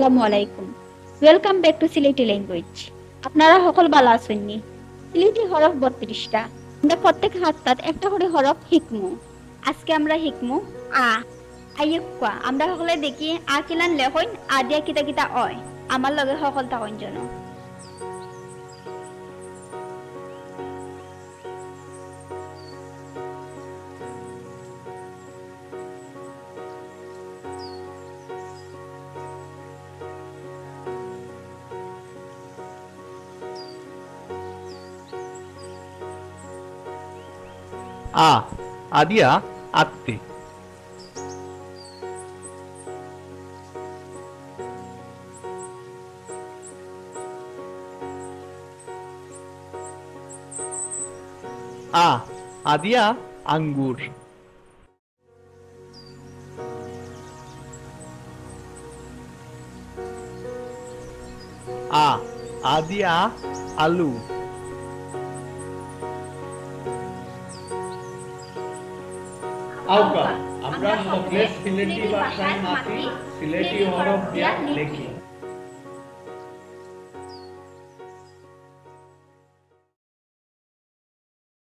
আসসালামু আলাইকুম। Welcome back to Sylheti language. আপনারা সকল ভালো আছেননি? সিলেটি হরফ ৩২টা। আমরা প্রত্যেক হাত্তাত একটা করে হরফ হিকমু। আজকে আমরা হিকমু আ আইয়ুক্কা। আমরা সকলে দেখি আ কিলান লেখইন আ দিয়া কিতা কিতা অয়। আমার লগে সকল থাকুন যেন। আ আদিয়া আত্তে আ আদিয়া আঙ্গুর আ আদিয়া আলু আউকা আমরা সকলে সিলেটি ভাষায় মাতি সিলেটি হরফ দিয়া লেখি